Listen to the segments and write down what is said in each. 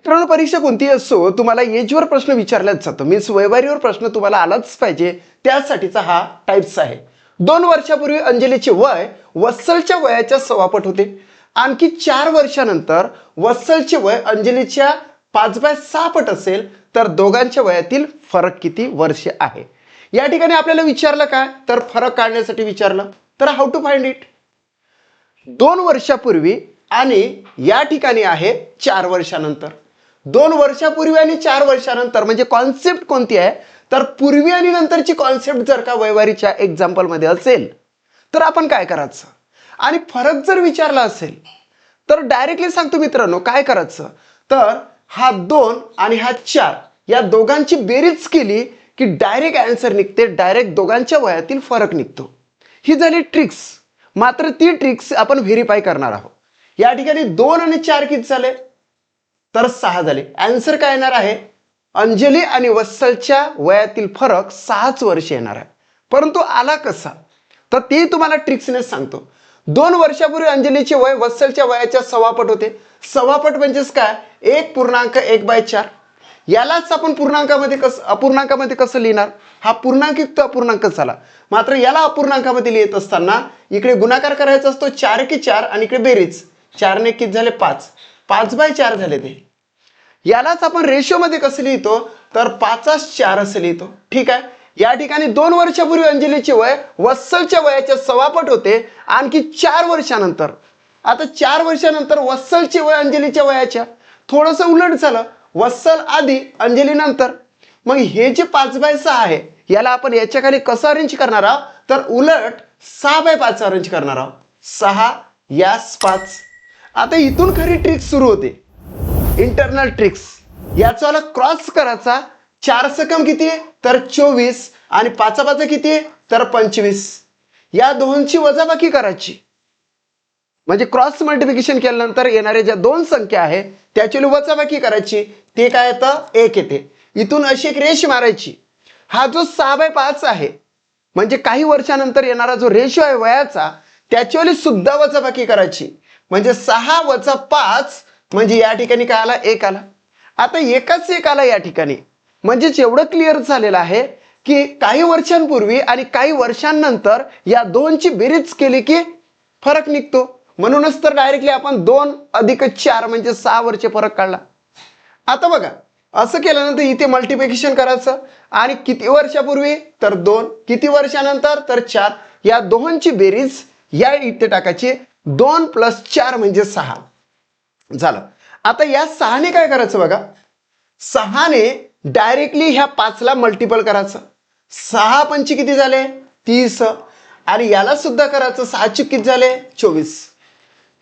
मित्रांनो, परीक्षा कोणतीही असो, तुम्हाला एजवर प्रश्न विचारलाच जातो, मीन्स वयवारीवर प्रश्न तुम्हाला आलाच पाहिजे, त्यासाठीचा हा टाइप्स आहे. 2 वर्षापूर्वी अंजलीचे वय वत्सलच्या वयाच्या 6 पट होते. आणखी 4 वर्षानंतर वत्सलचे वय अंजलीच्या 5/6 पट असेल तर दोघांच्या वयातील फरक किती वर्षे आहे. या ठिकाणी आपल्याला विचारलं काय, तर फरक काढण्यासाठी विचारलं. तर हाऊ टू फाइंड इट. 2 वर्षापूर्वी आणि या ठिकाणी आहे 4 वर्षानंतर. 2 वर्षापूर्वी आणि 4 वर्षानंतर म्हणजे कॉन्सेप्ट कोणती आहे, तर पूर्वी आणि नंतरची कॉन्सेप्ट जर का वयवारीच्या एक्झाम्पल मध्ये असेल तर आपण काय करायचं, आणि फरक जर विचारला असेल तर डायरेक्टली सांगतो मित्रांनो काय करायचं, तर हा 2 आणि हा 4 या दोघांची बेरीज केली की डायरेक्ट आन्सर निघते, डायरेक्ट दोघांच्या वयातील फरक निघतो. ही झाली ट्रिक्स. मात्र ती ट्रिक्स आपण व्हेरीफाय करणार आहोत. या ठिकाणी 2 आणि 4 किती झाले, तर 6 झाले. आन्सर काय येणार आहे, अंजली आणि वत्सलच्या वयातील फरक 6च वर्ष येणार आहे. परंतु आला कसा, तर ते तुम्हाला ट्रिक्सने सांगतो. 2 वर्षापूर्वी अंजलीचे वय वत्सलच्या वयाच्या 6 पट होते. 6 पट म्हणजेच काय, 1.1/4. यालाच आपण अपूर्णांकामध्ये कसं लिहिणार, हा पूर्णांकयुक्त अपूर्णांक झाला. मात्र याला अपूर्णांकामध्ये लिहित असताना इकडे गुणाकार करायचा असतो, 4 की 4 आणि इकडे बेरीज, 4 ने किती झाले 5, 5/4 झाले ते. यालाच आपण रेशो मध्ये कसं लिहितो, तर 5/4 असं लिहितो. ठीक आहे. या ठिकाणी 2 वर्षापूर्वी अंजलीचे वय वत्सलच्या वयाच्या 6 पट होते. आणखी 4 वर्षानंतर, आता 4 वर्षानंतर वत्सलचे वय अंजलीच्या वयाच्या थोडंसं उलट झालं, वत्सल आधी अंजली नंतर. मग हे जे 5/6 आहे याला आपण याच्या खाली कसं अरेंज करणार आहोत, तर उलट 6/5 अरेंज करणार आहोत. 6 यास 5. आता इथून खरी ट्रिक सुरू होते, इंटरनल ट्रिक्स. याचा वाला क्रॉस करायचा, 4 सकम किती आहे, तर 24 आणि 5/5 किती आहे, तर 25. या दोनची वजाबाकी करायची, म्हणजे क्रॉस मल्टिप्लिकेशन केल्यानंतर येणारे ज्या 2 संख्या आहे त्याची वजाबाकी करायची, ते काय येतं, 1 येते. इथून अशी एक रेष मारायची. हा जो 6/5 आहे म्हणजे काही वर्षानंतर येणारा जो रेशो आहे वयाचा, त्याच्यावाली सुद्धा वजाबाकी करायची, म्हणजे 6 - 5 म्हणजे या ठिकाणी काय आला, 1 आला. आता एकच 1 आला या ठिकाणी, म्हणजेच एवढं क्लिअर झालेलं आहे की काही वर्षांपूर्वी आणि काही वर्षांनंतर या दोनची बेरीज केली की फरक निघतो. म्हणूनच तर डायरेक्टली आपण 2 + 4 म्हणजे 6 वर्ष फरक काढला. आता बघा, असं केल्यानंतर इथे मल्टिप्लिकेशन करायचं, आणि किती वर्षापूर्वी, तर 2, किती वर्षानंतर, तर 4. या दोनची बेरीज या इथे टाकायची, 2 + 4 म्हणजे 6 झालं. आता या 6 ने काय करायचं बघा, 6 ने डायरेक्टली ह्या 5 ला मल्टिपल करायचं. 6 × 5 किती झाले, 30. आणि याला सुद्धा करायचं, 6 × 5 किती झाले, 24.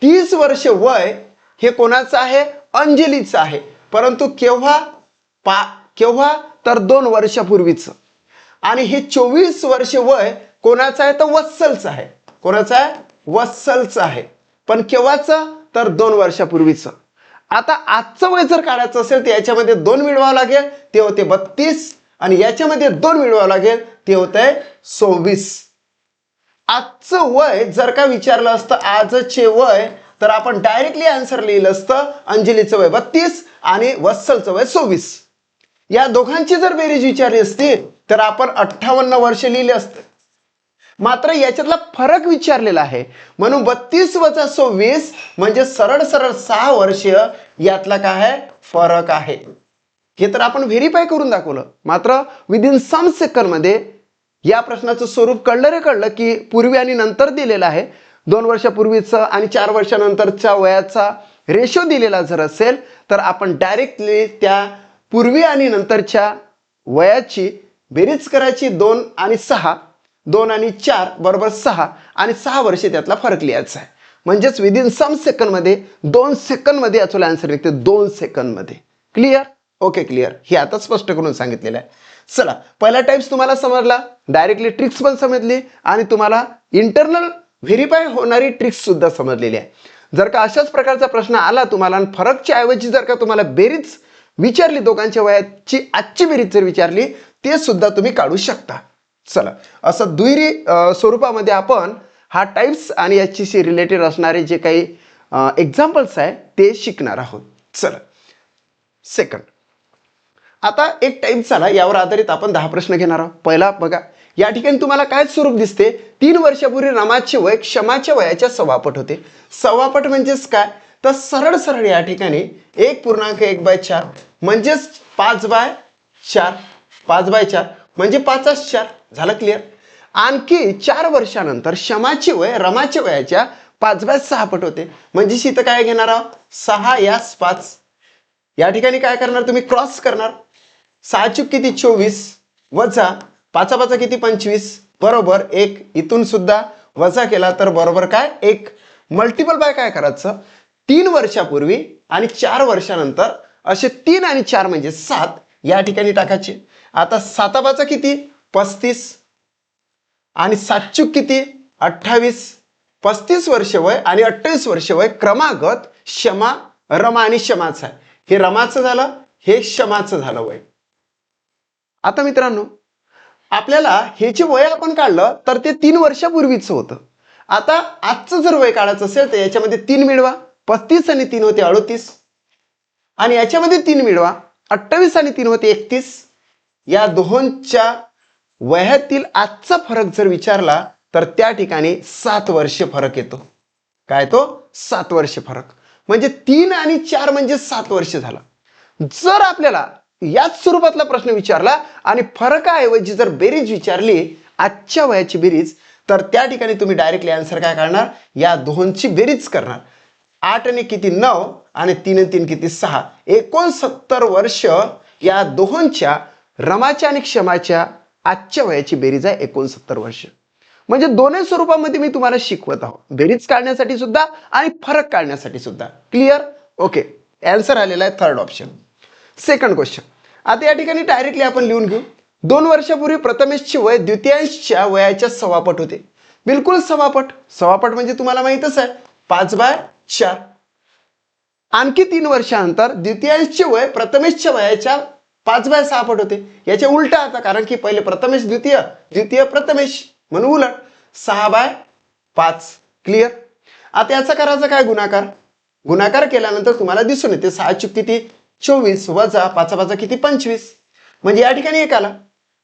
30 वर्ष वय हे कोणाचं आहे, अंजलीचं आहे. परंतु केव्हा, तर 2 वर्षापूर्वीचं. आणि हे 24 वर्ष वय कोणाचं आहे, तर वत्सलचं आहे. कोणाचं आहे, वत्सलचं आहे. पण केव्हाचं, तर 2 वर्षापूर्वीचं. आता आजचं वय जर काढायचं असेल तर याच्यामध्ये 2 मिळवावं लागेल, ते होते 32, आणि याच्यामध्ये 2 मिळवावं लागेल, ते होतंय 26. आजचं वय जर का विचारलं असतं, आजचे वय, तर आपण डायरेक्टली आन्सर लिहिलं असतं, अंजलीचं वय 32 आणि वत्सलचं वय 26. या दोघांची जर बेरीज विचारली असती तर आपण 58 वर्ष लिहिले असते. मात्र याच्यातला फरक विचारलेला आहे, म्हणून 32 - 26 म्हणजे सरळ 6 वर्ष यातला काय आहे, फरक आहे. हे तर आपण व्हेरीफाय करून दाखवलं. मात्र विदिन सम सेकंड मध्ये या प्रश्नाचं स्वरूप कळलं की पूर्वी आणि नंतर दिलेलं आहे. 2 वर्षापूर्वीचं आणि 4 वर्षानंतरच्या वयाचा रेशो दिलेला जर असेल तर आपण डायरेक्टली त्या पूर्वी आणि नंतरच्या वयाची बेरीज करायची, 2 आणि 6, 2 आणि 4 बरोबर 6, आणि 6 वर्ष त्यातला फरक लिहायचा आहे. म्हणजेच विदिन सम सेकंड मध्ये, 2 सेकंड मध्ये याचा आन्सर निघते, 2 सेकंड मध्ये. Clear, okay, clear. हे आता स्पष्ट करून सांगितलेलं आहे. चला, पहिला टाइप्स तुम्हाला समजला, डायरेक्टली ट्रिक्स पण समजली, आणि तुम्हाला इंटरनल व्हेरीफाय होणारी ट्रिक्स सुद्धा समजलेली आहे. जर का अशाच प्रकारचा प्रश्न आला तुम्हाला, आणि फरकच्या ऐवजी जर का तुम्हाला बेरीज विचारली, दोघांच्या वयाची आजची बेरीज जर विचारली, ते सुद्धा तुम्ही काढू शकता. चला, असं दुहेरी स्वरूपामध्ये आपण हा टाइप्स आणि याच्याशी रिलेटेड असणारे जे काही एक्झाम्पल्स आहे ते शिकणार आहोत. चला, सेकंड. आता एक टाइप झाला, यावर आधारित आपण 10 प्रश्न घेणार आहोत. पहिला बघा, या ठिकाणी तुम्हाला काय स्वरूप दिसते? 3 वर्षापूर्वी रमाचे वय क्षमाच्या वयाच्या सव्वापट होते. सव्वापट म्हणजेच काय? तर सरळ सरळ या ठिकाणी 1.1/4 म्हणजेच 5/4. 5/4 म्हणजे 5/4 झालं. क्लिअर. आणखी 4 वर्षानंतर क्षमाचे वय रमाच्या वयाच्या 5/6 पट होते. म्हणजे इथं काय घेणार आहोत? 6 यास 5. या ठिकाणी काय करणार तुम्ही? क्रॉस करणार. 6 चूक किती? 24 वजा 5 किती? 25 बरोबर 1. इथून सुद्धा वजा केला तर बरोबर काय? 1. मल्टिपल बाय काय करायचं? 3 वर्षापूर्वी आणि 4 वर्षानंतर असे 3 आणि 4 म्हणजे 7 या ठिकाणी टाकायचे. आता 7 किती? 35 आणि 7 चूक किती? 28. 35 वर्ष वय आणि 28 वर्ष वय क्रमागत क्षमा रमा आणि क्षमाचं आहे. हे रमाचं झालं, हे क्षमाचं झालं वय. आता मित्रांनो, आपल्याला हे जे वय आपण काढलं तर ते 3 वर्षापूर्वीच होतं. आता आजचं जर वय काढायचं असेल तर याच्यामध्ये 3 मिळवा. 35 आणि 3 होते 38 आणि याच्यामध्ये 3 मिळवा. 28 आणि 3 होते 31. या दोहोंच्या वयातील आजचा फरक जर विचारला तर त्या ठिकाणी 7 वर्ष फरक येतो. काय तो? 7 वर्ष फरक. म्हणजे 3 आणि 4 म्हणजे 7 वर्ष झाला. जर आपल्याला याच स्वरूपातला प्रश्न विचारला आणि फरकाऐवजी जर बेरीज विचारली, आजच्या वयाची बेरीज, तर त्या ठिकाणी तुम्ही डायरेक्टली आन्सर काय करणार? या दोहोंची बेरीज करणार. 8 आणि किती? 9 आणि 3 आणि 3 किती? 6. 69 वर्ष या दोहोंच्या रमाच्या आणि क्षमाच्या आजच्या वयाची बेरीज आहे 69 वर्ष. म्हणजे दोन्ही स्वरूपामध्ये मी तुम्हाला शिकवत आहोत, बेरीज काढण्यासाठी सुद्धा आणि फरक काढण्यासाठी सुद्धा. क्लिअर? ओके. आन्सर आलेला आहे थर्ड ऑप्शन. Second question. आता या ठिकाणी डायरेक्टली आपण लिहून घेऊ. 2 वर्षापूर्वी प्रथमेशचे वय द्वितीयांशच्या वयाच्या सव्वापट होते. बिलकुल सव्वापट. सव्वापट म्हणजे तुम्हाला माहितच आहे 5/4. आणखी 3 वर्षानंतर द्वितीयांशचे वय प्रथमेशच्या वयाच्या 5/6 पट होते. याच्या उलट आता, कारण की पहिले प्रथमेश द्वितीय, द्वितीय प्रथमेश, म्हणून उलट 6/5. क्लिअर. आता याचा करायचा काय? गुणाकार. गुणाकार केल्यानंतर तुम्हाला दिसून येते 6 चूक किती? 24 वजा 5 किती? 25. म्हणजे या ठिकाणी 1 आला.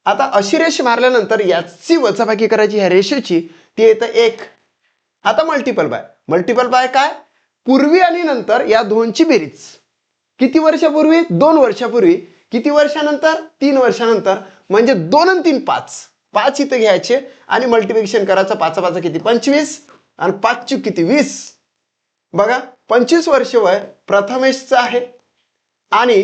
आता अशी रेष मारल्यानंतर याची वजाबाकी करायची ह्या रेषेची, ती येतं 1. आता मल्टिपल बाय. मल्टिपल बाय काय? पूर्वी आणि नंतर या दोनची बेरीज. किती वर्षापूर्वी? 2 वर्षापूर्वी. किती वर्षानंतर? 3 वर्षानंतर. म्हणजे 2 आणि 3 5. 5 इथं घ्यायचे आणि मल्टिप्लिकेशन करायचं. 5 किती? 25 आणि 5 चूक किती? 20. बघा, 25 वर्ष वय प्रथमेशचं आहे आणि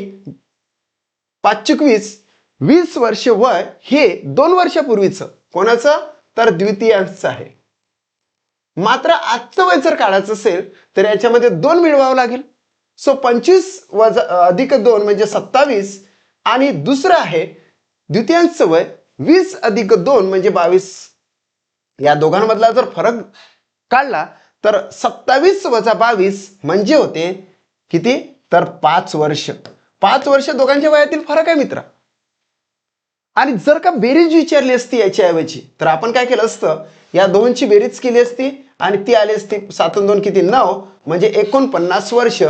5 चूक 20. 20 वर्ष वय हे 2 वर्षापूर्वीचं. कोणाचं? तर द्वितीयांशचं आहे. मात्र आजचं वय जर काढायचं असेल तर याच्यामध्ये 2 मिळवावं लागेल. सो 25 वजा अधिक 2 म्हणजे 27 आणि दुसरं आहे द्वितीयांशचं वय 20 अधिक 2 म्हणजे 22. या दोघांमधला जर फरक काढला तर 27 वजा 22 म्हणजे होते किती? तर 5 वर्ष. 5 वर्ष दोघांच्या वयातील फरक आहे मित्रा. आणि जर का बेरीज विचारली असती याच्याऐवजी तर आपण काय केलं असतं? या दोनची बेरीज केली असती आणि ती आली असती 7 आणि 2 किती? 9. म्हणजे 49 वर्ष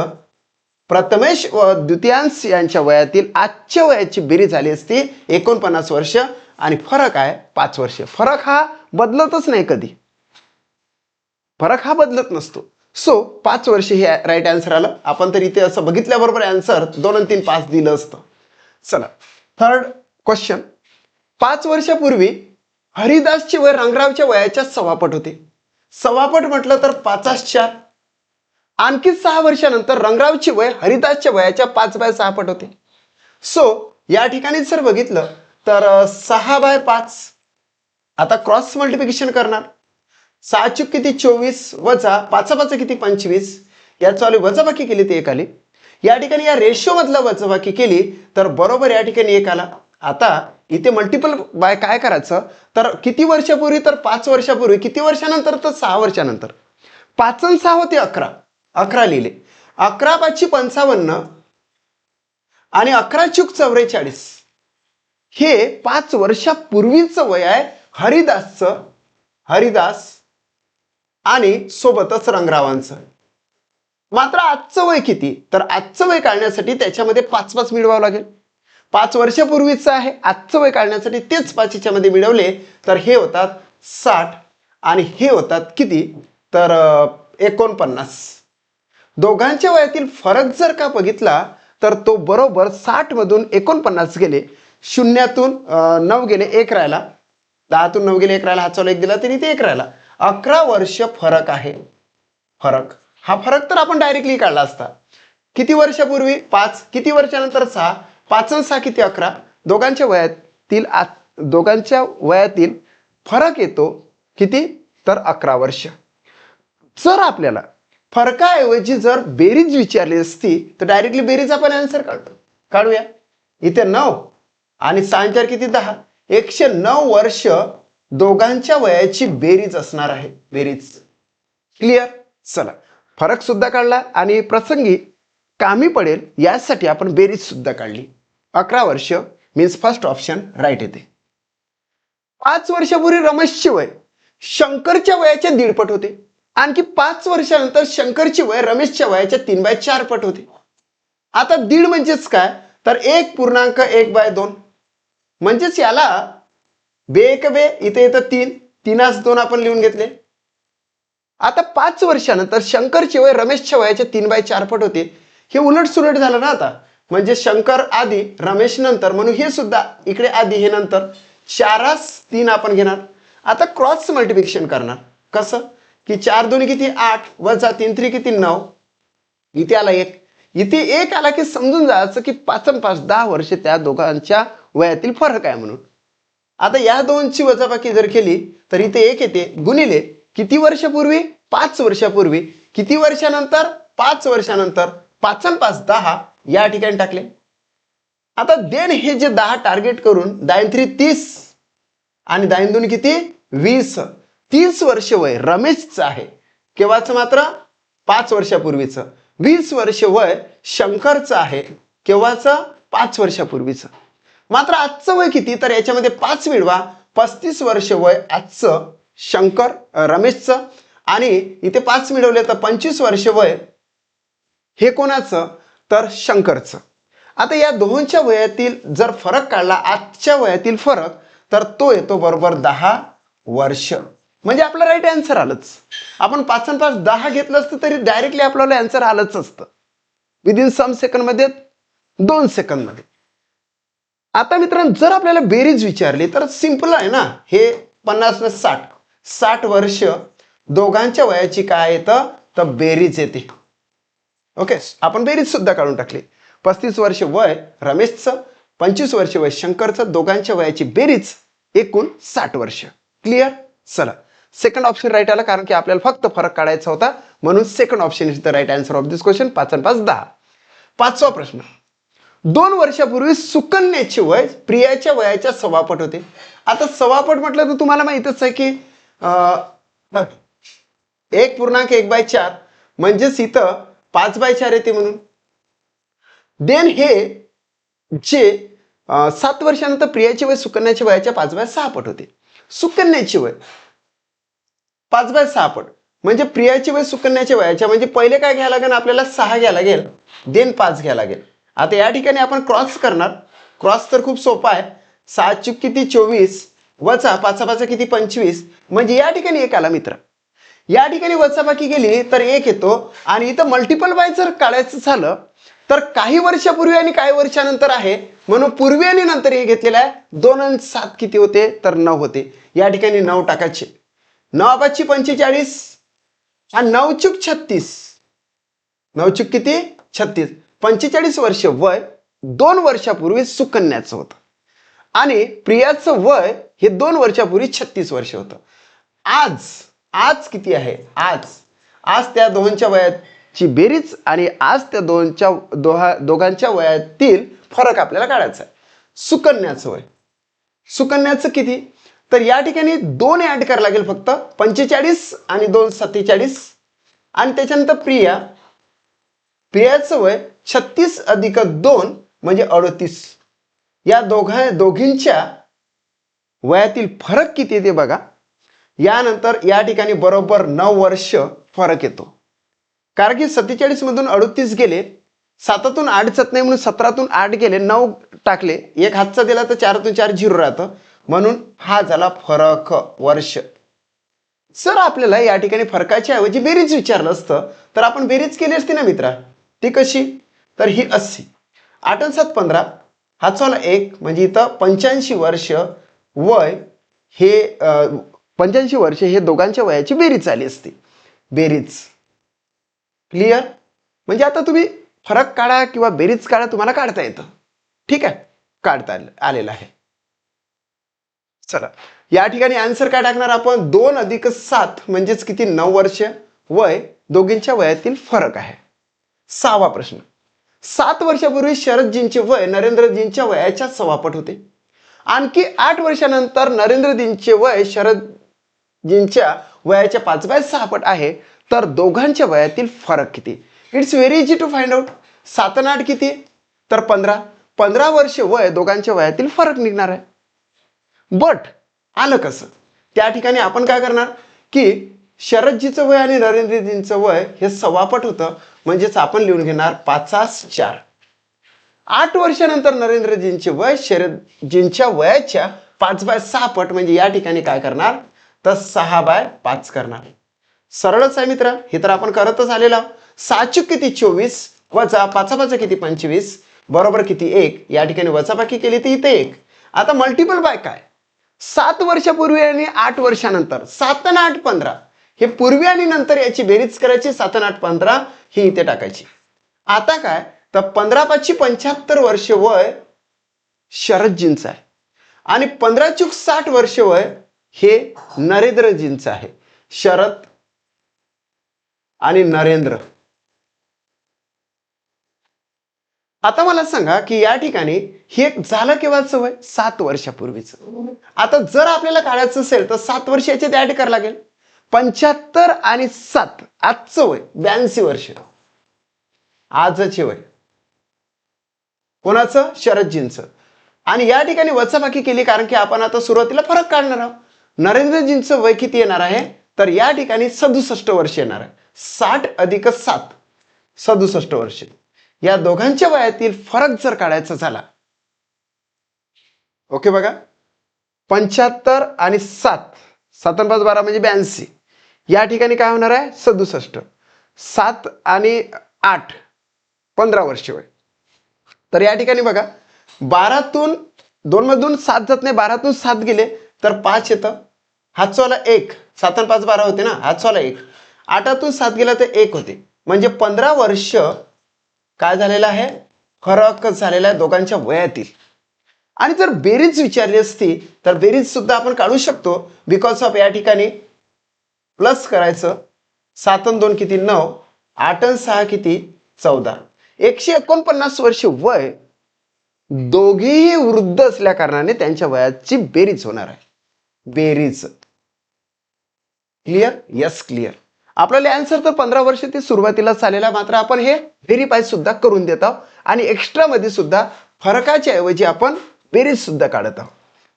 प्रथमेश व द्वितीयांश यांच्या वयातील आजच्या वयाची बेरीज झाली असती 49 वर्ष आणि फरक आहे 5 वर्ष. फरक हा बदलतच नाही कधी. फरक हा बदलत नसतो. सो 5 वर्ष हे राईट आन्सर आलं. आपण तर इथे असं बघितल्याबरोबर आन्सर 2 आणि 3 5 दिलं असतं. चला थर्ड क्वेश्चन. 5 वर्षापूर्वी हरिदासचे वय रंगरावच्या वयाच्या सव्वापट होते. सव्वापट म्हटलं तर 5/4. आणखी 6 वर्षानंतर रंगरावचे वय हरिदासच्या वयाच्या 5/6 पट होते. सो या ठिकाणी जर बघितलं तर 6/5. आता क्रॉस मल्टिप्लिकेशन करणार. 6 चूक किती? 24 वजा 5 किती? 25. याचं आले वजाबाकी केली ते 1 आली. या ठिकाणी या रेशो मधला वजाबाकी केली तर बरोबर या ठिकाणी 1 आला. आता इथे मल्टिपल बाय काय करायचं? तर किती वर्षापूर्वी? तर 5 वर्षापूर्वी. किती वर्षानंतर? तर 6 वर्षानंतर. 5 आणि 6 होते 11. 11 लिहिले. 11/5 55 आणि 11 चूक 44. हे 5 वर्षापूर्वीचं वय आहे हरिदास आणि सोबतच रंगरावांचं. मात्र आजचं वय किती, तर आजचं वय काढण्यासाठी त्याच्यामध्ये 5 मिळवावं लागेल. 5 वर्षापूर्वीचं आहे, आजचं वय काढण्यासाठी तेच 5 याच्यामध्ये मिळवले तर हे होतात 60 आणि हे होतात किती, तर 49. दोघांच्या वयातील फरक जर का बघितला तर तो बरोबर 60 मधून 49 गेले, शून्यातून 9 गेले, 1 राहिला, 10तून 9 गेले, 1 राहिला, हातचा 1 दिला तरी ते 1 राहिला. 11 वर्ष फरक आहे. फरक हा फरक तर आपण डायरेक्टली काढला असता. किती वर्षापूर्वी 5, किती वर्षानंतर 6, 5 आणि 6 किती 11. दोघांच्या वयातील फरक येतो किती, तर 11 वर्ष. जर आपल्याला फरकाऐवजी जर बेरीज विचारली असती तर डायरेक्टली बेरीज आपण आन्सर काढूया. इथे 9 आणि 6 किती 10, 109 वर्ष दोघांच्या वयाची बेरीज असणार आहे. बेरीज क्लिअर. चला, फरक सुद्धा काढला आणि प्रसंगी कामी पडेल यासाठी आपण बेरीज सुद्धा काढली. 11 वर्ष मीन्स फर्स्ट ऑप्शन राईट येते. 5 वर्षापूर्वी रमेशचे वय शंकरच्या वयाच्या 1.5 पट होते. आणखी 5 वर्षानंतर शंकरची वय रमेशच्या वयाच्या 3/4 पट होते. आता 1.5 म्हणजेच काय, तर 1.1/2 म्हणजेच याला बे इथे येतं 3, 3 आपण लिहून घेतले. आता 5 वर्षानंतर शंकरचे वय रमेशच्या वयाच्या 3/4 पट होते. हे उलट सुलट झालं ना आता, म्हणजे शंकर आधी रमेश नंतर, म्हणून हे सुद्धा इकडे आधी हे नंतर, 4 आपण घेणार. आता क्रॉस मल्टिप्लिकेशन करणार. कसं की 4 2 किती 8 वजा 3 3 किती 9, इथे आला 1, इथे 1 आला की समजून जायचं की 5 आणि 5 10 वर्ष त्या दोघांच्या वयातील फरक आहे म्हणून. आता या दोनची वजाबाकी जर केली तर इथे 1 येते, गुणिले किती वर्षापूर्वी 5 वर्षापूर्वी, किती वर्षानंतर 5 वर्षानंतर, 5 आणि 5 10 या ठिकाणी टाकले. आता देन हे जे 10 टार्गेट करून 10 3 30 आणि 10 2 किती 20, 30 वर्ष वय रमेशचं आहे. केव्हाचं, मात्र 5 वर्षापूर्वीचं. 20 वर्ष वय शंकरचं आहे. केव्हाचं, 5 वर्षापूर्वीचं. मात्र आजचं वय किती, तर याच्यामध्ये 5 मिळवा. 35 वर्ष वय आजचं शंकर रमेशचं, आणि इथे 5 मिळवले तर 25 वर्ष वय हे कोणाचं, तर शंकरचं. आता या दोघांच्या वयातील जर फरक काढला, आजच्या वयातील फरक, तर तो येतो बरोबर 10 वर्ष. म्हणजे आपलं राईट आन्सर आलंच. आपण 5 आणि 5 10 घेतलं असतं तरी डायरेक्टली आपल्याला आन्सर आलंच असतं विदिन सम सेकंड मध्ये, 2 सेकंद मध्ये. आता मित्रांनो जर आपल्याला बेरीज विचारली तर सिंपल आहे ना, हे 50 ने 60, 60 वर्ष दोघांच्या वयाची काय येतं, तर बेरीज येते. ओके, आपण बेरीज सुद्धा काढून टाकली. 35 वर्ष वय रमेशचं, 25 वर्ष वय शंकरचं, दोघांच्या वयाची बेरीज एकूण 60 वर्ष. क्लिअर. चला, सेकंड ऑप्शन राईट आला, कारण की आपल्याला फक्त फरक काढायचा होता, म्हणून second option is the right answer of this question. 5 आणि 5 10. 5वा प्रश्न. 2 वर्षापूर्वी सुकन्याचे वय प्रियाच्या वयाच्या 1.25 पट होते. आता 1.25 पट म्हटलं तर तुम्हाला माहितच आहे की 1.1/4 म्हणजेच इथं 5/4 येते म्हणून. देन हे जे 7 वर्षानंतर प्रियाचे वय सुकन्याच्या वयाच्या 5/6 पट होते. सुकन्याची वय 5/6 पट म्हणजे प्रियाची वय सुकन्याच्या वयाच्या, म्हणजे पहिले काय घ्यायला लागेल आपल्याला, 6 घ्यायला लागेल, देन 5 घ्यायला लागेल. आता या ठिकाणी आपण क्रॉस करणार. क्रॉस तर खूप सोपा आहे. 6 चूक किती 24 वजा 5 5 किती 25, म्हणजे या ठिकाणी 1 आला मित्र. या ठिकाणी वजाबाकी गेली तर 1 येतो, आणि इथं मल्टिपल बाय जर काढायचं झालं तर काही वर्षापूर्वी आणि काही वर्षानंतर आहे, म्हणून पूर्वी आणि नंतर हे घेतलेलं आहे. 2 आणि 7 किती होते, तर 9 होते. या ठिकाणी 9 टाकायचे. 9 5 45 आणि 9 चूक 36, 9 चूक किती 36, 45 वर्ष वय 2 वर्षापूर्वी सुकन्याचं होतं, आणि प्रियाचं वय हे 2 वर्षापूर्वी 36 वर्ष होतं. आज किती आहे, आज त्या दोघांच्या वयाची बेरीज आणि आज त्या दोघांच्या वयातील फरक आपल्याला काढायचा आहे. सुकन्याचं वय, सुकन्याचं किती, तर या ठिकाणी 2 ऍड करायला लागेल फक्त. 45 आणि 2 47, आणि त्याच्यानंतर प्रियाचं वय 36 अधिक 2 म्हणजे 38. या दोघींच्या वयातील फरक किती येते बघा. यानंतर या ठिकाणी बरोबर 9 वर्ष फरक येतो. कारण की 47 मधून 38 गेले, 7तून 8 जात नाही म्हणून 17तून 8 गेले, 9 टाकले, एक हातचा दिला तर 4तून 4 0 राहतं, म्हणून हा झाला फरक वर्ष. सर आपल्याला या ठिकाणी फरकाच्या ऐवजी बेरीज विचारलं असतं तर आपण बेरीज केली असती ना मित्रा. ती कशी? तर ही 80, 8 आणि 7 15, हाच वाला 1, म्हणजे इथं 85 वर्ष वय हे 85 वर्ष हे दोघांच्या वयाची बेरीज आली असती. बेरीज क्लिअर? म्हणजे आता तुम्ही फरक काढा किंवा बेरीज काढा, तुम्हाला काढता येतं. ठीक आहे, काढता आलेलं आहे. चला या ठिकाणी आन्सर काय टाकणार आपण? 2 अधिक 7 म्हणजेच किती? 9 वर्ष वय दोघींच्या वयातील फरक आहे. 6वा प्रश्न. 7 वर्षापूर्वी शरदजींचे वय नरेंद्रजींच्या वयाच्या 6 पट होते. आणखी 8 वर्षानंतर नरेंद्रजींचे वय शरदजींच्या वयाच्या 5/6 पट आहे, तर दोघांच्या वयातील फरक किती? It's very easy to find out. 7 आणि 8 किती? तर 15. 15 वर्ष वय दोघांच्या वयातील फरक निघणार आहे. बट आलं कसं? त्या ठिकाणी आपण काय करणार की शरदजीचं वय आणि नरेंद्रजींचं वय हे 6 पट होतं, म्हणजेच आपण लिहून घेणार 5×4. 8 वर्षानंतर नरेंद्रजींचे वय शरदजींच्या वयाच्या 5/6 पट, म्हणजे या ठिकाणी काय करणार तर 6/5 करणार. सरळच आहे मित्र, हे तर आपण करतच आलेलो आहोत. 6 किती? 24 वजा 5 किती? 25 बरोबर किती? 1. या ठिकाणी वजाबाकी केली तर इथे 1. आता मल्टिपल बाय काय? 7 वर्षापूर्वी आणि 8 वर्षानंतर. 7 आणि 8 15, हे पूर्वी आणि नंतर याची बेरीज करायची. 7 आणि 8 15 ही इथे टाकायची. आता काय तर 15×5 75 वर्ष वय शरदजींचं आहे आणि 15×60 वर्ष वय हे नरेंद्रजींचं आहे. शरद आणि नरेंद्र. आता मला सांगा की या ठिकाणी हे झालं केव्हाचं वय? 7 वर्षापूर्वीचं. आता जर आपल्याला काढायचं असेल तर 7 वर्ष याच्यात ऍड करावं लागेल. 75 आणि 7 आजचं वय 82 वर्ष. आजचे वय कोणाचं? शरदजींचं. आणि या ठिकाणी वजाबाकी केली कारण की आपण आता सुरुवातीला फरक काढणार आहोत. नरेंद्रजींचं वय किती येणार आहे? तर या ठिकाणी 67 वर्ष येणार आहे. 60 अधिक 7 67 वर्ष. या दोघांच्या वयातील फरक जर काढायचा झाला, ओके बघा, 75 आणि 7, 7 आणि 5 12 म्हणजे 82. या ठिकाणी काय होणार आहे? 67. 7 आणि 8 15 वर्ष वय. तर या ठिकाणी बघा 12तून 2 मधून 7 जात नाही, 12तून 7 गेले तर 5 येतं. हातचवाला 1, 7 आणि 5 12 होते ना, हातचवाला 1. 8तून 7 गेला तर 1 होते, म्हणजे 15 वर्ष काय झालेलं आहे? फरक झालेला आहे दोघांच्या वयातील. आणि जर बेरीज विचारली असती तर बेरीज सुद्धा आपण काढू शकतो. बिकॉज ऑफ या ठिकाणी प्लस करायचं. 7 आणि 2 किती? 9. 8 आणि 6 किती? 14. 149 वर्ष वय दोघेही वृद्ध असल्या कारणाने त्यांच्या वयाची बेरीज होणार आहे. बेरीज क्लिअर? Yes clear. आपल्याला आन्सर तर 15 वर्ष ते सुरुवातीलाच आलेला, मात्र आपण हे व्हेरीफाय सुद्धा करून देत आहोत आणि एक्स्ट्रा मध्ये सुद्धा फरकाच्या ऐवजी आपण बेरीज सुद्धा काढत आहोत.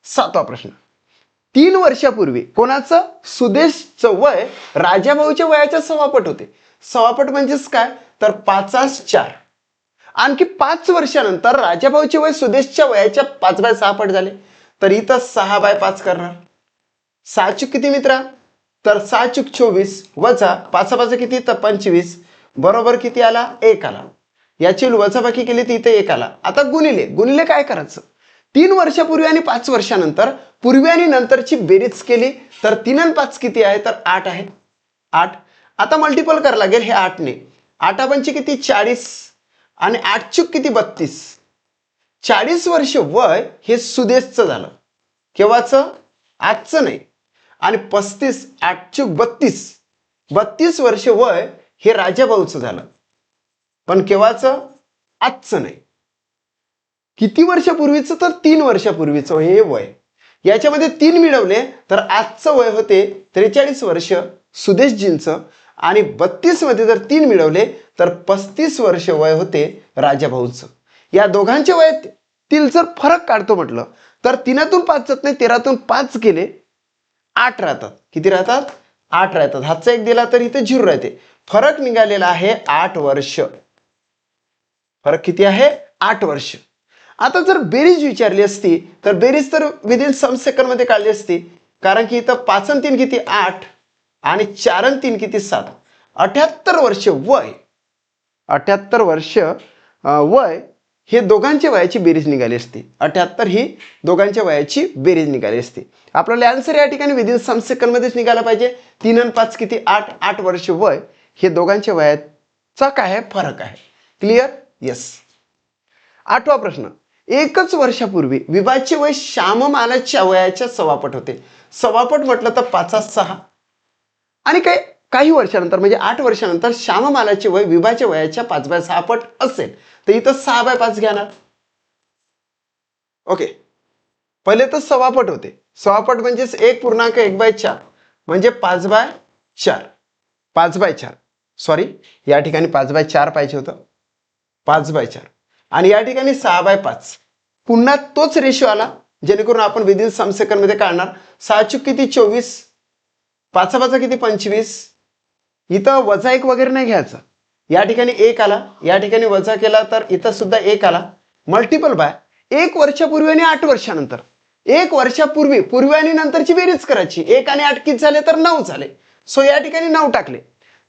7वा प्रश्न. 3 वर्षापूर्वी कोणाचं? सुदेशचं वय राजाभाऊच्या वयाच्या 6 पट होते. 6 पट म्हणजेच काय तर 5×4. आणखी 5 वर्षानंतर राजाभाऊचे वय सुदेशच्या वयाच्या 5/6 पट झाले, तर इथं 6/5 करणार. 6 किती मित्रा? तर 6 24 वजा 5 किती? तर 25 बरोबर किती आला? 1 आला. याची वजाबाकी केली तर इथे 1 आला. आता गुणिले. गुणिले काय करायचं? 3 वर्षापूर्वी आणि 5 वर्षानंतर पूर्वी आणि नंतरची बेरीज केली तर 3 आणि 5 किती आहे? तर 8 आहे. 8. आता मल्टिपल करावं लागेल हे 8 ने. 8 पंचे किती? 40 आणि 8 किती? 32. 40 वर्ष वय हे सुदेशचं झालं. केव्हाचं? आजचं नाही. आणि 35 8 32 32 वर्ष वय हे राजाभाऊचं झालं, पण केव्हाचं? आजचं नाही. किती वर्षापूर्वीचं? तर 3 वर्षापूर्वीचं हे वय. याच्यामध्ये 3 मिळवले तर आजचं वय होते 43 वर्ष सुदेशजींचं, आणि 32 मध्ये जर 3 मिळवले तर 35 वर्ष वय होते राजाभाऊचं. या दोघांच्या वयातील जर फरक काढतो म्हटलं तर 3तून 5 जात नाही, 13तून 5 गेले 8 राहतात. किती राहतात? 8 राहतात, हातचा 1 दिला तर इथे 0 राहते. फरक निघालेला आहे 8 वर्ष. फरक किती आहे? 8 वर्ष. आता जर बेरीज विचारली असती तर बेरीज तर विदिन सम सेकंड मध्ये काढली असती, कारण की इथं 5 आणि 3 किती 8 आणि 4 आणि 3 किती 7. 78 वर्ष वय, 78 वर्ष वय हे दोघांच्या वयाची बेरीज निघाली असती. 78 ही दोघांच्या वयाची बेरीज निघाली असती. आपल्याला आन्सर या ठिकाणी विदिन सम सेकंड मध्येच निघाला पाहिजे. 3 आणि 5 किती 8. 8 वर्ष वय हे दोघांच्या वयाचा काय आहे? फरक आहे. क्लिअर? येस. 8वा प्रश्न. एकच वर्षापूर्वी विभाचे वय श्याममालाच्या वयाच्या सव्वापट होते. सव्वापट म्हटलं तर 5/6 आणि काही वर्षानंतर म्हणजे 8 वर्षानंतर श्याममालाचे वय विभाच्या वयाच्या 5/6 पट असेल तर इथं 6/5 घेणार. ओके, पहिले तर सव्वापट होते. सव्वापट म्हणजे 1.1/4 म्हणजे 5/4. 5/4 सॉरी, या ठिकाणी 5/4 पाहिजे होतं. 5/4 आणि या ठिकाणी 6/5. पुन्हा तोच रेशो आला जेणेकरून आपण विदिन सम सेकंड मध्ये काढणार. 6 चूक किती 24, 5/5 किती 25. इथं वजा 1 वगैरे नाही घ्यायचं. या ठिकाणी 1 आला, या ठिकाणी वजा केला तर इथं सुद्धा 1 आला. मल्टिपल बाय 1 वर्षापूर्वी आणि 8 वर्षानंतर. 1 वर्षापूर्वी पूर्वी आणि नंतरची बेरीज करायची. 1 आणि 8 किती झाले तर 9 झाले. सो या ठिकाणी 9 टाकले.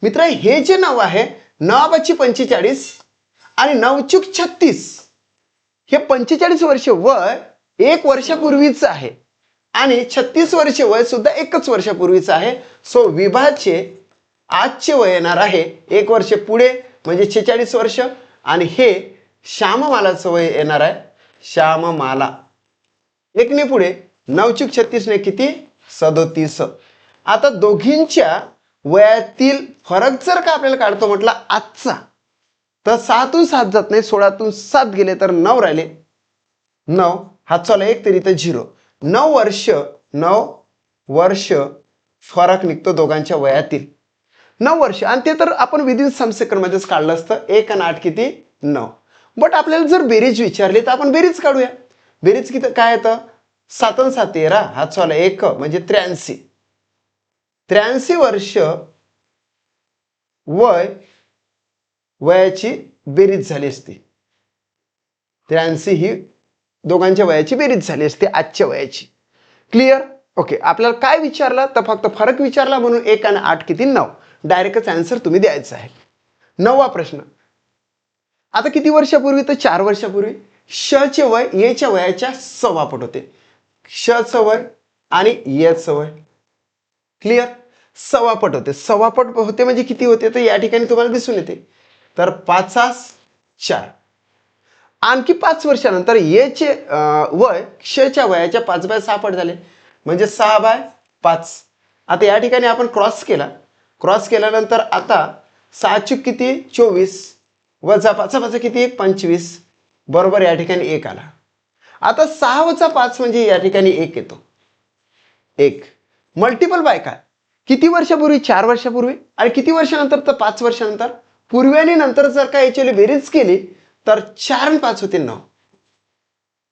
मित्र, हे जे 9 आहे 9/5 45 आणि 9 चूक 36. हे 45 वर्ष वय 1 वर्षापूर्वीचं आहे आणि 36 वर्ष वय सुद्धा 1 वर्षापूर्वीचं आहे. सो विभाचे आजचे वय येणार आहे 1 वर्ष पुढे म्हणजे 46 वर्ष आणि हे श्याममालाचं वय येणार आहे. श्याममाला 1 ने पुढे 9 चूक 36 ने किती 37. आता दोघींच्या वयातील फरक जर का आपल्याला काढतो म्हटलं आजचा, तर 6तून 7 जात नाही, 16तून 7 गेले तर 9 राहिले. 9 हातचाला 1 तरी तर 0. 9 वर्ष फरक निघतो दोघांच्या वयातील. 9 वर्ष आणि ते तर आपण विदिन सम सेकंड मध्येच काढलं असतं. 1 आणि 8 किती 9. बट आपल्याला जर बेरीज विचारली तर आपण बेरीज काढूया. बेरीज किती काय येतं? 7 आणि 7 13, हातचाला 1 म्हणजे 83. 83 वर्ष वयाची बेरीज झाली असती. 83 ही दोघांच्या वयाची बेरीज झाली असते आजच्या वयाची. क्लिअर? ओके, आपल्याला काय विचारलं तर फक्त फरक विचारला म्हणून 1 आणि 8 किती 9. डायरेक्टच आन्सर तुम्ही द्यायचा आहे. 9वा प्रश्न. आता किती वर्षापूर्वी तर 4 वर्षापूर्वी श चे वय ये च्या वयाच्या सव्वापट होते. श चं वय आणि ये चं वय क्लिअर सव्वापट होते. सव्वापट होते म्हणजे किती होते तर या ठिकाणी तुम्हाला दिसून येते तर 5/4. आणखी 5 वर्षानंतर ये चे वय क्ष च्या वयाच्या 5/6 पट झाले म्हणजे 6/5. आता या ठिकाणी आपण क्रॉस केला. क्रॉस केल्यानंतर आता 6 चूक किती 24 वजा 5/5 किती 25 बरोबर या ठिकाणी 1 आला. आता 6 वजा 5 म्हणजे या ठिकाणी 1 येतो. 1 मल्टिपल बाय काय किती वर्षापूर्वी 4 वर्षापूर्वी आणि किती वर्षानंतर तर 5 वर्षानंतर. पूर्वी आणि नंतर जर का याची बेरीज केली तर 4 आणि 5 होते 9.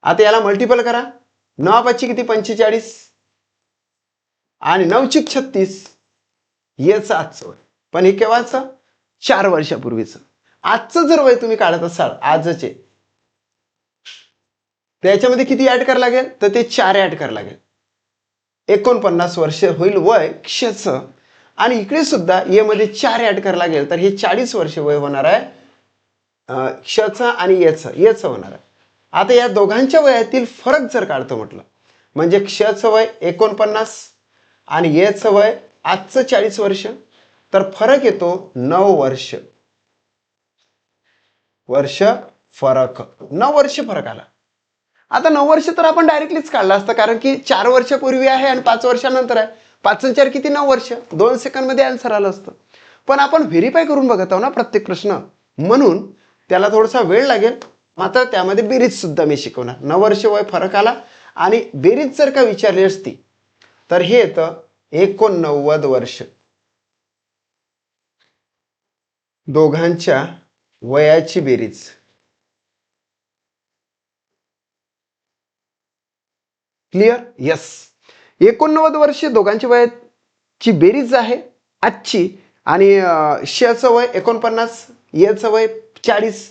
आता याला मल्टिपल करा. 9/5 किती 45 आणि 9 चूक 36 याचं आजचं वय. पण हे केव्हाचं 4 वर्षापूर्वीचं. आजचं जर वय तुम्ही काढत असाल आजचे त्याच्यामध्ये किती ऍड करावं लागेल तर ते 4 ऍड करावं लागेल. 49 वर्ष होईल वय क्षचं आणि इकडे सुद्धा ये मध्ये 4 ऍड करावं लागेल तर हे 40 वर्ष वय होणार आहे क्षचं आणि येचं होणार आहे. आता या दोघांच्या वयातील फरक जर काढतो म्हटलं म्हणजे क्षचं वय 49 आणि येचं वय आजचं 40 वर्ष तर फरक येतो 9 वर्ष फरक. 9 वर्ष फरक आला. आता 9 वर्ष तर आपण डायरेक्टलीच काढला असतं कारण की 4 वर्षापूर्वी आहे आणि 5 वर्षानंतर आहे. 5 आणि 4 किती 9 वर्ष. 2 सेकंड मध्ये आन्सर आलं असतं. पण आपण व्हेरीफाय करून बघत आहोत ना प्रत्येक प्रश्न म्हणून त्याला थोडासा वेळ लागेल. मात्र त्यामध्ये बेरीज सुद्धा मी शिकवणार. 9 वर्ष वय फरक आला आणि बेरीज जर का विचारली असती तर हे येतं 89 वर्ष. दोघांच्या वयाची बेरीज. क्लिअर? यस. 89 वर्षे दोघांच्या वयाची ची बेरीज आहे आजची आणि शचं वय 49, येचं वय 40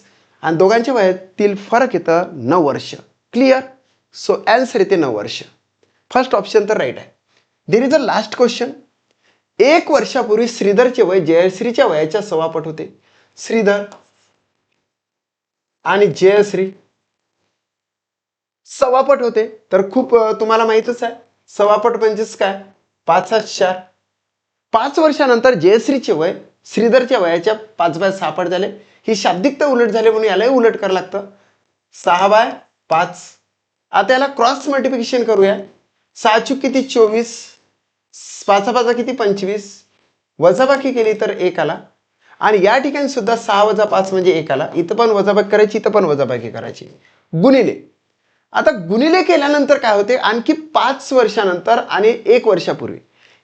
आणि दोघांच्या वयातील फरक येतं 9 वर्ष. क्लिअर. सो ॲन्सर येते 9 वर्ष. फर्स्ट ऑप्शन तर राईट आहे. There is a last question. 1 वर्षापूर्वी श्रीधरचे वय जयश्रीच्या वयाच्या सव्वापट होते. श्रीधर आणि जयश्री सव्वापट होते. तर खूप तुम्हाला माहीतच आहे सव्वापट म्हणजेच काय, 5 4. 5 वर्षानंतर जयश्रीचे वय श्रीधरच्या वयाच्या 5/6 पट झाले. ही शाब्दिकता उलट झाली म्हणून यालाही उलट करावं लागतं. 6/5. आता याला क्रॉस मल्टिप्लिकेशन करूया. 6 चूक किती 24, 5 5 किती 25, वजाबाकी केली तर 1 आला आणि या ठिकाणी सुद्धा 6 - 5 म्हणजे 1 आला. इथं पण वजाबाकी करायची, इथं पण वजाबाकी करायची. गुणिले. आता गुणिले केल्यानंतर काय होते, आणखी 5 वर्षानंतर आणि 1 वर्षापूर्वी,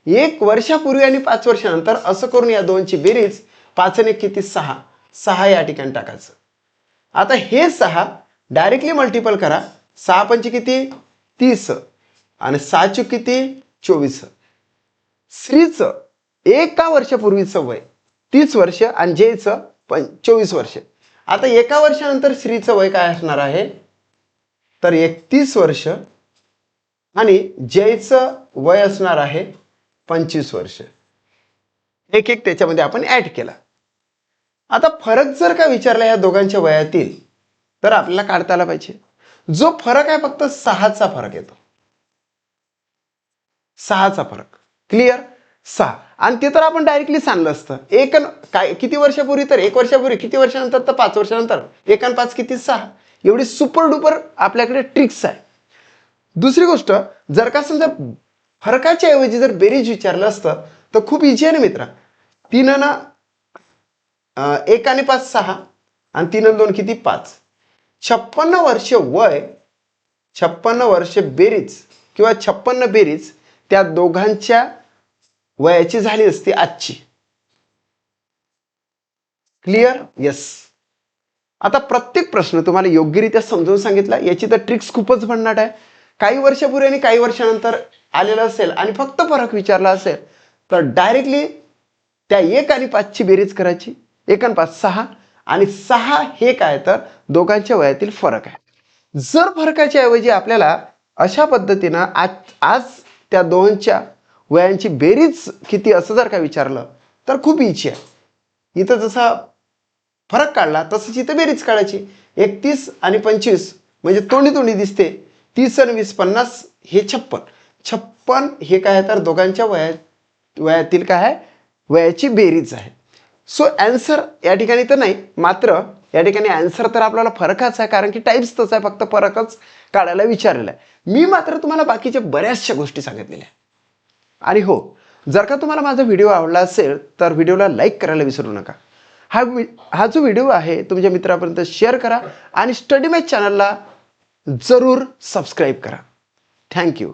1 वर्षापूर्वी आणि 5 वर्षानंतर असं करून या दोनची बेरीज 5 आणि 1 किती 6. 6 या ठिकाणी टाकायचं. आता हे 6 डायरेक्टली मल्टिपल करा. 6 पंचे किती 30 आणि 6 चूक किती 24. श्रीचं 1 वर्षापूर्वीचं वय 30 वर्ष आणि जयचं 24 वर्ष. आता 1 वर्षानंतर श्रीचं वय काय असणार आहे तर 31 वर्ष आणि जयचं वय असणार आहे 25 वर्ष. एक त्याच्यामध्ये आपण ऍड केला. आता फरक जर का विचारला या दोघांच्या वयातील तर आपल्याला काढता आला पाहिजे. जो फरक आहे फक्त 6चा फरक येतो. 6चा फरक. क्लिअर. 6 आणि ते तर आपण डायरेक्टली सांगलं असतं. एक काय किती वर्षापूर्वी तर 1 वर्षापूर्वी, किती वर्षानंतर तर 5 वर्षानंतर. 1 आणि 5 किती 6. एवढी सुपर डुपर आपल्याकडे ट्रिक्स आहे. दुसरी गोष्ट, जर का समजा फरकाच्या ऐवजी जर बेरीज विचारलं असतं तर खूप इझी आहे ना मित्रा. 3 ना 1 आणि 5 6 आणि 3 आणि 2 किती 5. 56 वर्ष वय, 56 वर्ष बेरीज किंवा 56 बेरीज त्या दोघांच्या वयाची झाली असती आजची. क्लिअर. यस. आता प्रत्येक प्रश्न तुम्हाला योग्यरित्या समजावून सांगितला. याची तर ट्रिक्स खूपच भन्नाट आहे. काही वर्षापूर्वी आणि काही वर्षानंतर आलेला असेल आणि फक्त फरक विचारला असेल तर डायरेक्टली त्या 1 आणि 5 ची बेरीज करायची. 1 आणि 5 6 आणि 6 हे काय तर दोघांच्या वयातील फरक आहे. जर फरकाच्या ऐवजी आपल्याला अशा पद्धतीनं आज त्या दोनच्या वयांची बेरीज किती असं जर का विचारलं तर खूप इझी आहे. इथं जसा फरक काढला तसंच इथं बेरीज काढायची. 31 आणि 25 म्हणजे तोंडी तोंडी दिसते. 30 आणि 20 50 हे 56. 56 हे काय तर दोघांच्या वयातील काय आहे वयाची बेरीज आहे. सो ॲन्सर या ठिकाणी तर नाही, मात्र या ठिकाणी ॲन्सर तर आपल्याला फरकच आहे कारण की टाईप्स तसं आहे, फक्त फरकच काढायला विचारलेला आहे. मी मात्र तुम्हाला बाकीच्या बऱ्याचशा गोष्टी सांगितलेल्या आहे. आणि हो, जर का तुम्हाला माझा व्हिडिओ आवडला असेल तर व्हिडिओला लाईक करायला विसरू नका. हा जो व्हिडिओ आहे तुमच्या मित्रापर्यंत शेअर करा आणि स्टडी मॅच चॅनलला जरूर सबस्क्राईब करा. थँक्यू.